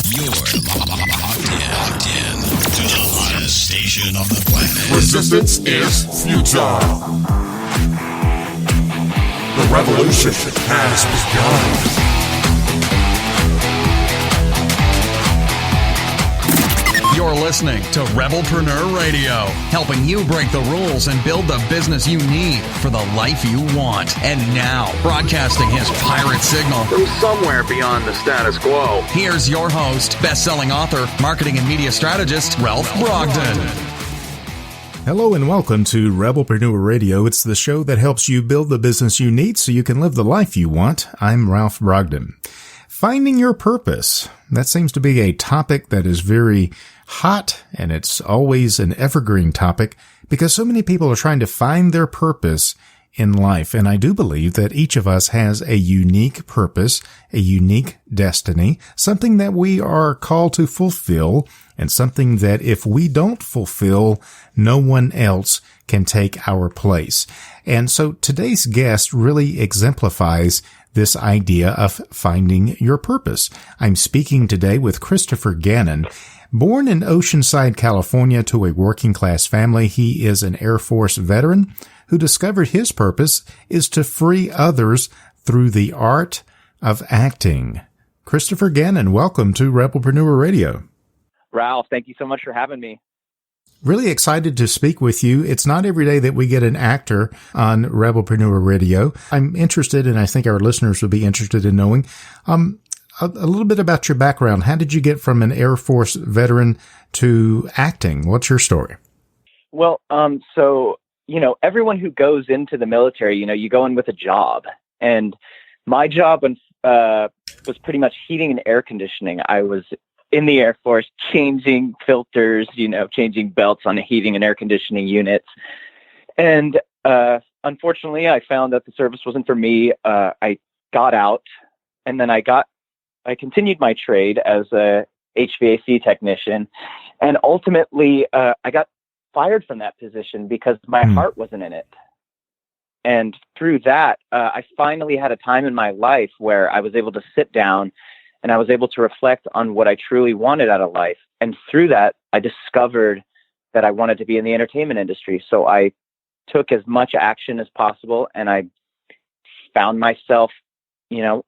You're locked in to the hottest station on the planet. Resistance is futile. The revolution has begun. You're listening to Rebelpreneur Radio, helping you break the rules and build the business you need for the life you want. And now, broadcasting his pirate signal from somewhere beyond the status quo, here's your host, best-selling author, marketing and media strategist, Ralph Brogden. Hello and welcome to Rebelpreneur Radio. It's the show that helps you build the business you need so you can live the life you want. I'm Ralph Brogden. Finding your purpose. That seems to be a topic that is very hot, and it's always an evergreen topic because so many people are trying to find their purpose in life. And I do believe that each of us has a unique purpose, a unique destiny, something that we are called to fulfill, and something that if we don't fulfill, no one else can take our place. And so today's guest really exemplifies this idea of finding your purpose. I'm speaking today with Christopher Gannon. Born in Oceanside, California to a working-class family, he is an Air Force veteran who discovered his purpose is to free others through the art of acting. Christopher Gannon, welcome to Rebelpreneur Radio. Ralph, thank you so much for having me. Really excited to speak with you. It's not every day that we get an actor on Rebelpreneur Radio. I'm interested, and I think our listeners will be interested in knowing a little bit about your background. How did you get from an Air Force veteran to acting? What's your story? Well, everyone who goes into the military, you go in with a job. And my job was pretty much heating and air conditioning. I was in the Air Force changing filters, changing belts on the heating and air conditioning units. And unfortunately, I found that the service wasn't for me. I got out, and then I continued my trade as a HVAC technician, and ultimately I got fired from that position because my heart wasn't in it. And through that, I finally had a time in my life where I was able to sit down and I was able to reflect on what I truly wanted out of life. And through that, I discovered that I wanted to be in the entertainment industry. So I took as much action as possible, and I found myself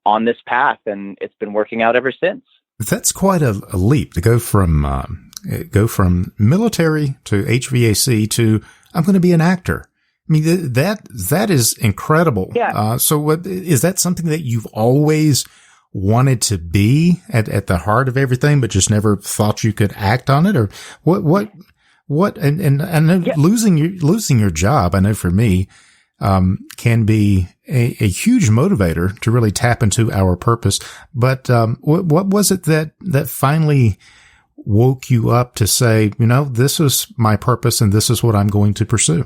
on this path, and it's been working out ever since. That's quite a leap to go from military to HVAC to I'm going to be an actor. I mean, that is incredible. Yeah. So what is that something that you've always wanted to be at the heart of everything, but just never thought you could act on it? Or what, and I know losing your job, I know for me, can be a huge motivator to really tap into our purpose. But, what was it that finally woke you up to say, this is my purpose and this is what I'm going to pursue?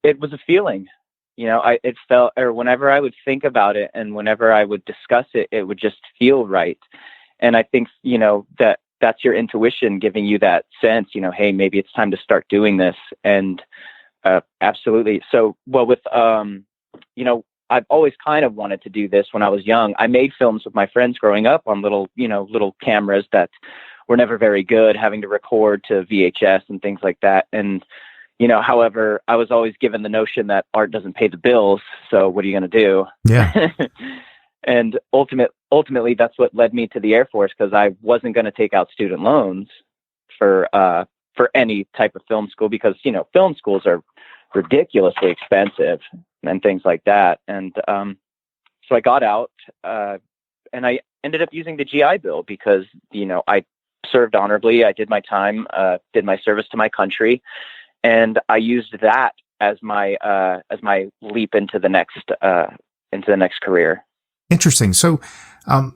It was a feeling, it felt, or whenever I would think about it and whenever I would discuss it, it would just feel right. And I think, that's your intuition giving you that sense, hey, maybe it's time to start doing this. And absolutely. So, with, I've always kind of wanted to do this when I was young. I made films with my friends growing up on little cameras that were never very good, having to record to VHS and things like that. And, however, I was always given the notion that art doesn't pay the bills. So what are you going to do? Yeah. And ultimately, that's what led me to the Air Force, because I wasn't going to take out student loans for any type of film school, because, film schools are ridiculously expensive and things like that. And so I got out and I ended up using the GI Bill because, I served honorably. I did my time, did my service to my country, and I used that as my leap into the next career. Interesting. So, I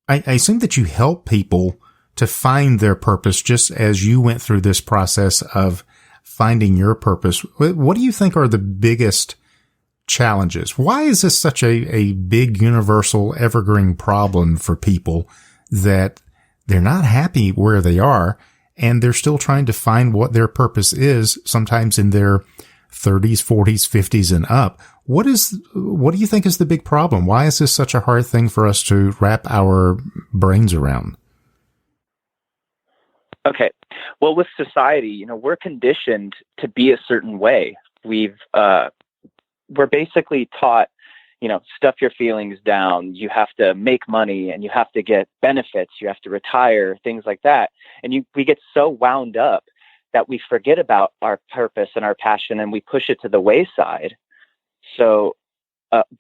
assume that you help people to find their purpose just as you went through this process of finding your purpose. What do you think are the biggest challenges? Why is this such a big, universal, evergreen problem for people that they're not happy where they are and they're still trying to find what their purpose is, sometimes in their 30s, 40s, 50s, and up. What do you think is the big problem? Why is this such a hard thing for us to wrap our brains around? Okay. Well, with society, we're conditioned to be a certain way. We're basically taught, stuff your feelings down. You have to make money and you have to get benefits. You have to retire, things like that. And we get so wound up that we forget about our purpose and our passion and we push it to the wayside. So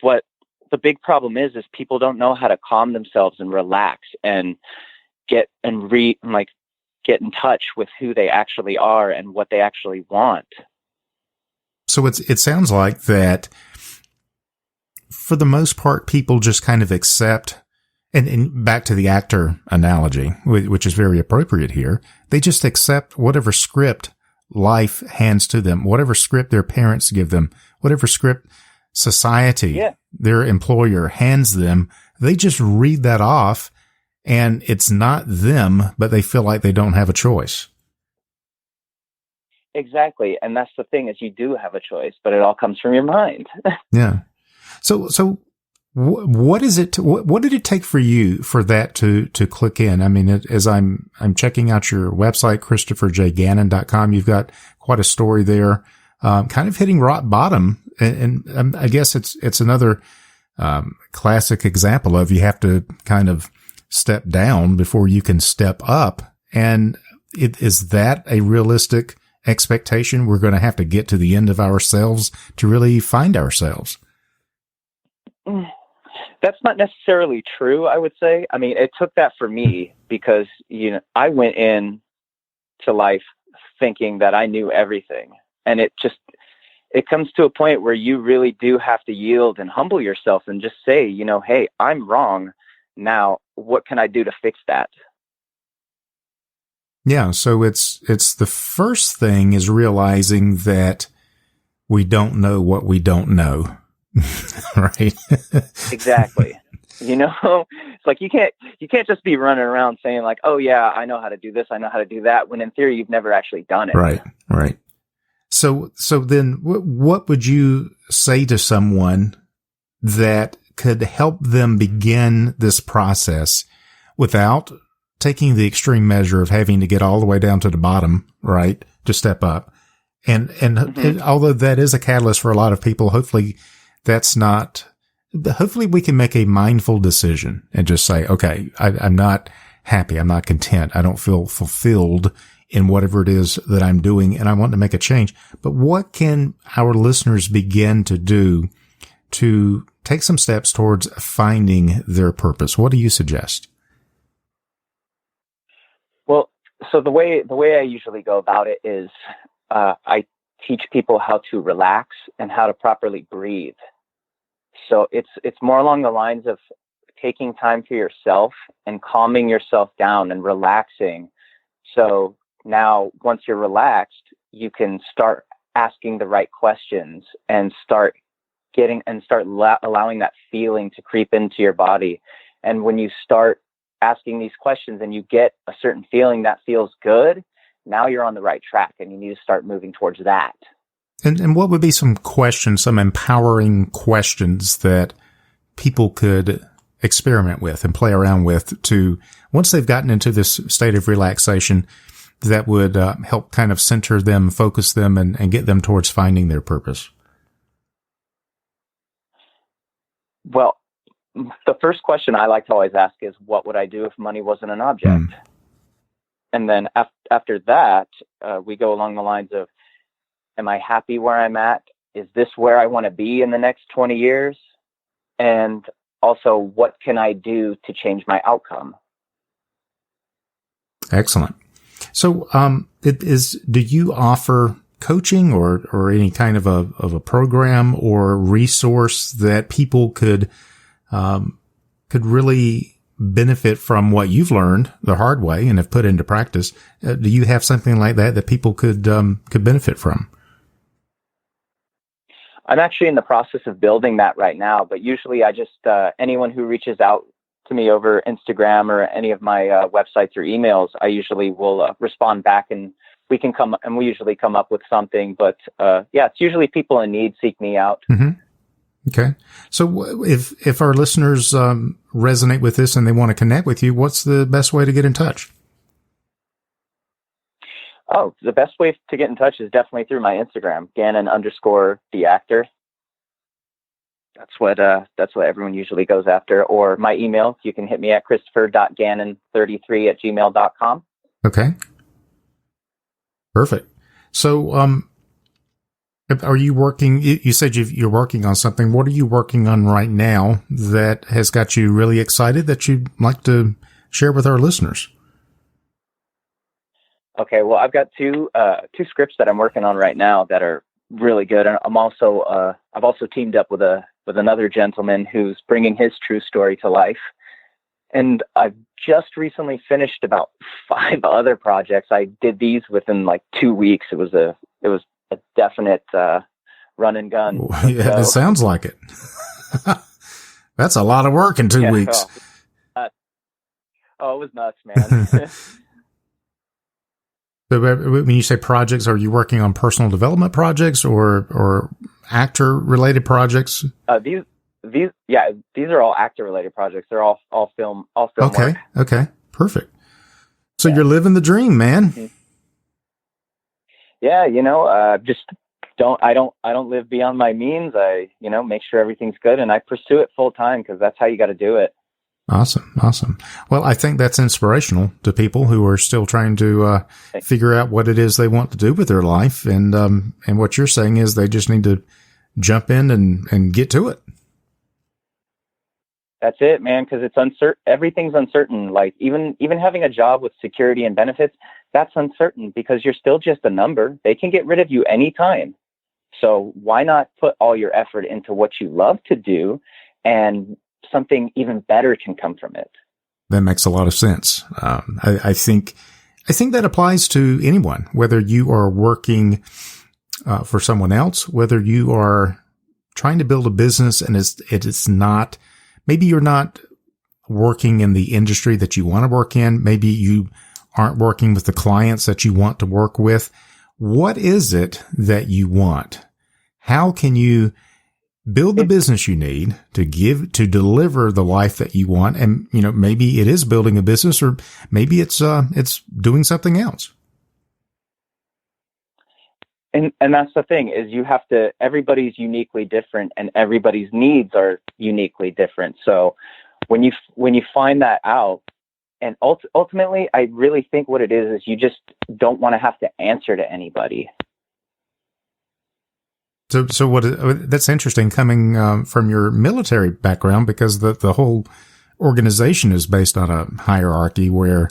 what the big problem is people don't know how to calm themselves and relax and get in touch with who they actually are and what they actually want. So it sounds like that for the most part, people just kind of accept, and back to the actor analogy, which is very appropriate here. They just accept whatever script life hands to them, whatever script their parents give them, whatever script society, their employer hands them. They just read that off, and it's not them, but they feel like they don't have a choice. Exactly. And that's the thing, is you do have a choice, but it all comes from your mind. Yeah. So what is it? What did it take for you for that to click in? I mean, as I'm checking out your website, ChristopherJGannon.com, you've got quite a story there, kind of hitting rock bottom. And I guess it's another, classic example of you have to kind of step down before you can step up. And is that a realistic expectation? We're going to have to get to the end of ourselves to really find ourselves. That's not necessarily true, I would say. I mean, it took that for me because, I went in to life thinking that I knew everything. And it comes to a point where you really do have to yield and humble yourself and just say, hey, I'm wrong. Now, what can I do to fix that? Yeah. So it's the first thing is realizing that we don't know what we don't know. Right. Exactly. It's like you can't just be running around saying like, oh yeah, I know how to do this, I know how to do that, when in theory you've never actually done it. Right. So then what would you say to someone that could help them begin this process without taking the extreme measure of having to get all the way down to the bottom, right, to step up? And although that is a catalyst for a lot of people, hopefully we can make a mindful decision and just say, okay, I'm not happy. I'm not content. I don't feel fulfilled in whatever it is that I'm doing, and I want to make a change. But what can our listeners begin to do to take some steps towards finding their purpose? What do you suggest? Well, so the way I usually go about it is I teach people how to relax and how to properly breathe. So it's more along the lines of taking time for yourself and calming yourself down and relaxing. So now once you're relaxed, you can start asking the right questions and start allowing that feeling to creep into your body. And when you start asking these questions and you get a certain feeling that feels good, now you're on the right track and you need to start moving towards that. And what would be some questions, some empowering questions that people could experiment with and play around with to, once they've gotten into this state of relaxation, that would help kind of center them, focus them, and get them towards finding their purpose? Well, the first question I like to always ask is, what would I do if money wasn't an object? And then after that, we go along the lines of, am I happy where I'm at? Is this where I want to be in the next 20 years? And also, what can I do to change my outcome? Excellent. So, do you offer coaching or any kind of a program or resource that people could really benefit from what you've learned the hard way and have put into practice? Do you have something like that people could benefit from? I'm actually in the process of building that right now, but usually I just, anyone who reaches out to me over Instagram or any of my websites or emails, I usually will respond back and we can come, and we usually come up with something. But yeah, it's usually people in need seek me out. Mm-hmm. Okay. So if our listeners resonate with this and they want to connect with you, what's the best way to get in touch? Oh, the best way to get in touch is definitely through my Instagram, Gannon_the actor. That's what everyone usually goes after. Or my email, you can hit me at christopher.gannon33@gmail.com. Okay. Perfect. So, are you working? You said you're working on something. What are you working on right now that has got you really excited that you'd like to share with our listeners? Okay, well, I've got two scripts that I'm working on right now that are really good, and I've also teamed up with another gentleman who's bringing his true story to life. And I've just recently finished about 5 other projects. I did these within like 2 weeks. It was a definite run and gun. Yeah, that sounds like it. That's a lot of work in 2 weeks. It was nuts, man. So when you say projects, are you working on personal development projects or actor related projects? These are all actor related projects. They're all film Okay. work. Okay. Perfect. So you're living the dream, man. Mm-hmm. Yeah, I don't live beyond my means. I, make sure everything's good, and I pursue it full time because that's how you got to do it. Awesome. Well, I think that's inspirational to people who are still trying to figure out what it is they want to do with their life. And what you're saying is they just need to jump in and get to it. That's it, man. Because it's uncertain. Everything's uncertain. Like even having a job with security and benefits, that's uncertain because you're still just a number. They can get rid of you anytime. So why not put all your effort into what you love to do, and something even better can come from it. That makes a lot of sense. I think that applies to anyone, whether you are working for someone else, whether you are trying to build a business and it's not, maybe you're not working in the industry that you want to work in. Maybe you aren't working with the clients that you want to work with. What is it that you want? How can you build the business you need to deliver the life that you want? And, maybe it is building a business, or maybe it's doing something else. And that's the thing is everybody's uniquely different and everybody's needs are uniquely different. So when you find that out, and ultimately, I really think what it is you just don't want to have to answer to anybody. So that's interesting coming from your military background, because the whole organization is based on a hierarchy where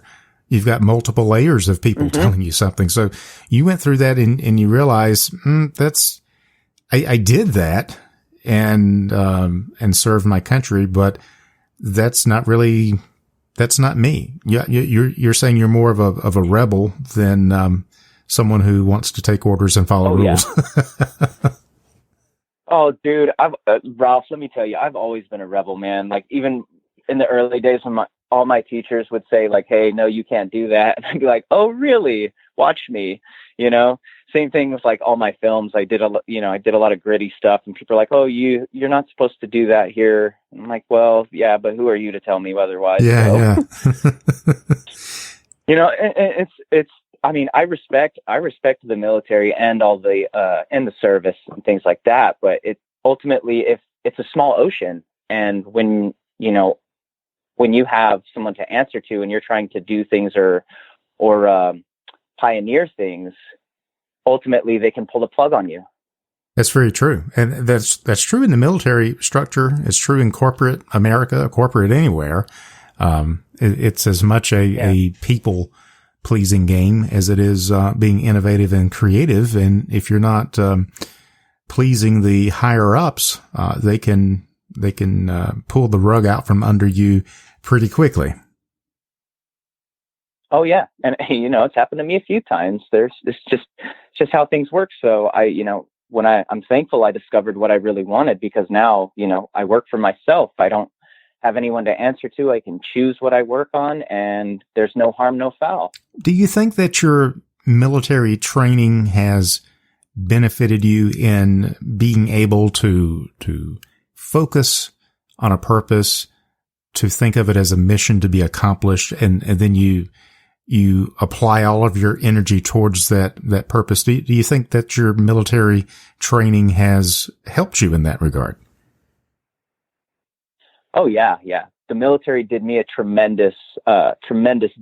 you've got multiple layers of people telling you something. So you went through that and you realize I did that and served my country, but that's not me. Yeah, you're saying you're more of a rebel than someone who wants to take orders and follow rules. Yeah. Oh, dude, Ralph, let me tell you, I've always been a rebel, man. Like, even in the early days when all my teachers would say, like, hey, no, you can't do that. And I'd be like, oh, really? Watch me, Same thing with, like, all my films. I did a lot of gritty stuff, and people are like, oh, you're not supposed to do that here. And I'm like, well, yeah, but who are you to tell me otherwise? Yeah, yeah. It's I mean, I respect the military and all the and the service and things like that. But ultimately, if it's a small ocean, and when you have someone to answer to, and you're trying to do things or pioneer things, ultimately they can pull the plug on you. That's very true, and that's true in the military structure. It's true in corporate America, corporate anywhere. It's as much a people pleasing game as it is being innovative and creative. And if you're not pleasing the higher ups, they can pull the rug out from under you pretty quickly. Oh yeah, and it's happened to me a few times. It's just how things work. So I'm thankful I discovered what I really wanted, because now I work for myself. I don't have anyone to answer to. I can choose what I work on, and there's no harm, no foul. Do you think that your military training has benefited you in being able to focus on a purpose, to think of it as a mission to be accomplished, and then you apply all of your energy towards that purpose. Do you think that your military training has helped you in that regard? Oh yeah. The military did me a tremendous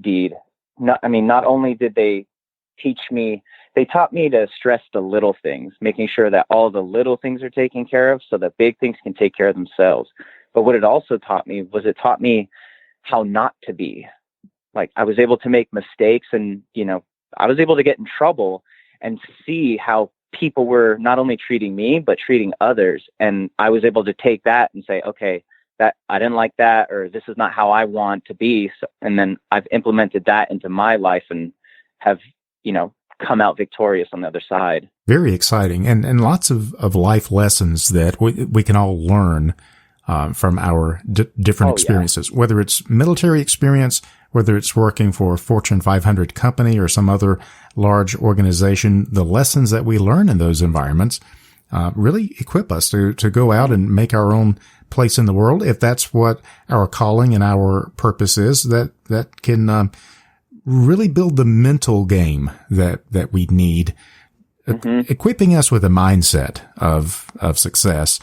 deed. Not only did they they taught me to stress the little things, making sure that all the little things are taken care of so that big things can take care of themselves. But what it also taught me was it taught me how not to be. Like, I was able to make mistakes, and, I was able to get in trouble and see how people were not only treating me, but treating others. And I was able to take that and say, okay, that I didn't like that, or this is not how I want to be. So, and then I've implemented that into my life and have, come out victorious on the other side. Very exciting. And lots of life lessons that we can all learn from our different experiences, whether it's military experience, whether it's working for a Fortune 500 company or some other large organization. The lessons that we learn in those environments really equip us to go out and make our own place in the world. If that's what our calling and our purpose is, that can really build the mental game that we need, equipping us with a mindset of success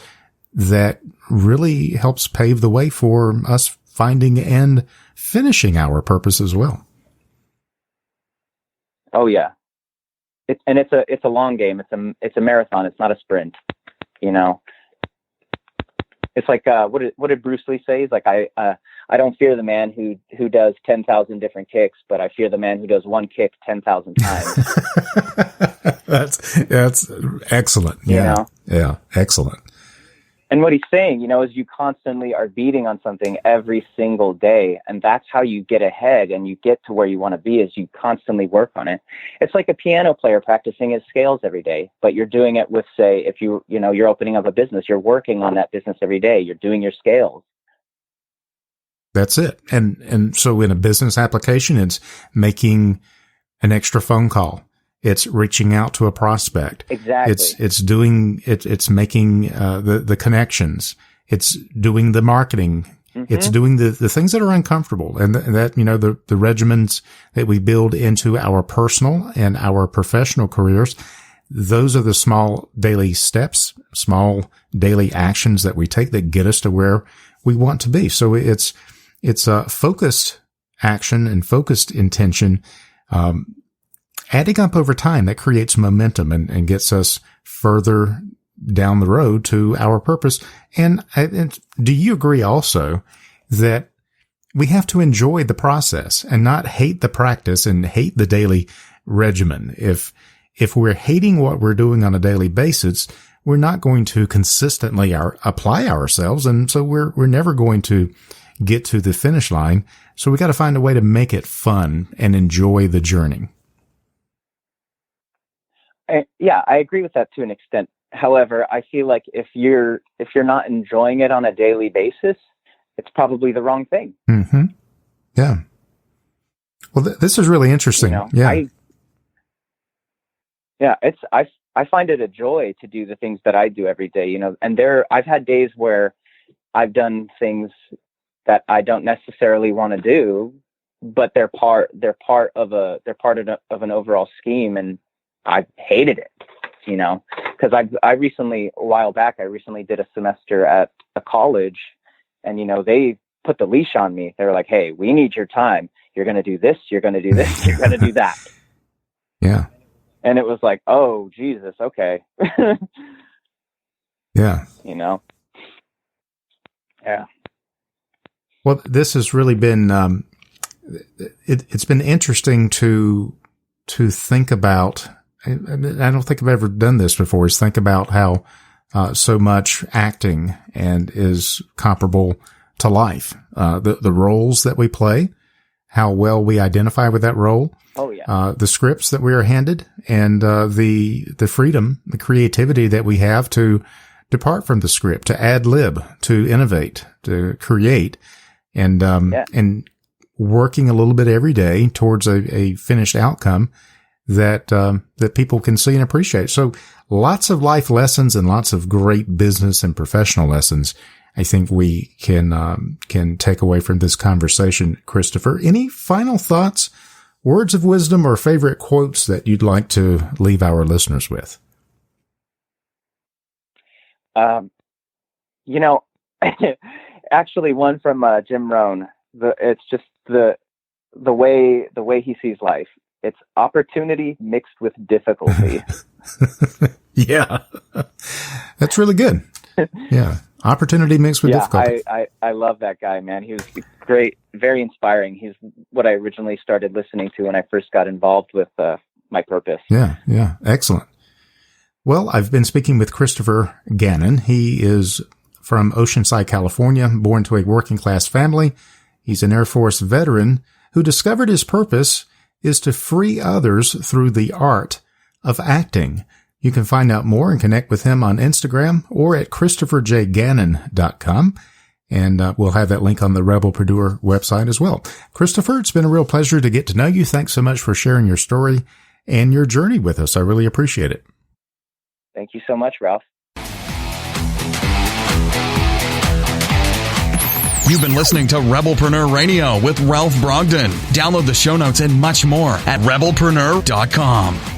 that really helps pave the way for us finding and finishing our purpose as well. Oh yeah. It's a long game. It's a marathon. It's not a sprint, It's like, what did Bruce Lee say? He's like, I don't fear the man who does 10,000 different kicks, but I fear the man who does one kick 10,000 times. That's excellent. Yeah. Yeah. Excellent. And what he's saying, is you constantly are beating on something every single day. And that's how you get ahead and you get to where you want to be, is you constantly work on it. It's like a piano player practicing his scales every day, but you're doing it with, say, if you're opening up a business, you're working on that business every day. You're doing your scales. That's it. And so in a business application, it's making an extra phone call. It's reaching out to a prospect. Exactly. It's making the connections. It's doing the marketing. Mm-hmm. It's doing the things that are uncomfortable, and that the regimens that we build into our personal and our professional careers. Those are the small daily steps, small daily actions that we take that get us to where we want to be. So it's a focused action and focused intention, adding up over time that creates momentum and gets us further down the road to our purpose. And do you agree also that we have to enjoy the process and not hate the practice and hate the daily regimen? If we're hating what we're doing on a daily basis, we're not going to consistently apply ourselves. And so we're never going to get to the finish line. So we got to find a way to make it fun and enjoy the journey. Yeah, I agree with that to an extent. However, I feel like if you're not enjoying it on a daily basis, it's probably the wrong thing. Mm-hmm. Yeah. Well, this is really interesting. I find it a joy to do the things that I do every day, and I've had days where I've done things that I don't necessarily want to do, but they're part of an overall scheme, and I hated it, because I recently, a while back, I recently did a semester at a college, and, they put the leash on me. They were like, hey, we need your time. You're going to do this. You're going to do this. You're going to do that. Yeah. And it was like, oh, Jesus. Okay. Yeah. Yeah. Well, this has really been, it's been interesting to think about. I don't think I've ever done this before, is think about how so much acting and is comparable to life. The roles that we play, how well we identify with that role. Oh yeah. The scripts that we are handed, and the freedom, the creativity that we have to depart from the script, to ad lib, to innovate, to create, and working a little bit every day towards a finished outcome that people can see and appreciate. So lots of life lessons and lots of great business and professional lessons I think we can take away from this conversation. Christopher, any final thoughts, words of wisdom, or favorite quotes that you'd like to leave our listeners with? Actually one from Jim Rohn. It's just the way he sees life. It's opportunity mixed with difficulty. Yeah, that's really good. Yeah. Opportunity mixed with difficulty. I love that guy, man. He was great, very inspiring. He's what I originally started listening to when I first got involved with my purpose. Yeah. Excellent. Well, I've been speaking with Christopher Gannon. He is from Oceanside, California, born to a working class family. He's an Air Force veteran who discovered his purpose is to free others through the art of acting. You can find out more and connect with him on Instagram or at ChristopherJGannon.com. And we'll have that link on the Rebelpreneur website as well. Christopher, it's been a real pleasure to get to know you. Thanks so much for sharing your story and your journey with us. I really appreciate it. Thank you so much, Ralph. You've been listening to Rebelpreneur Radio with Ralph Brogden. Download the show notes and much more at Rebelpreneur.com.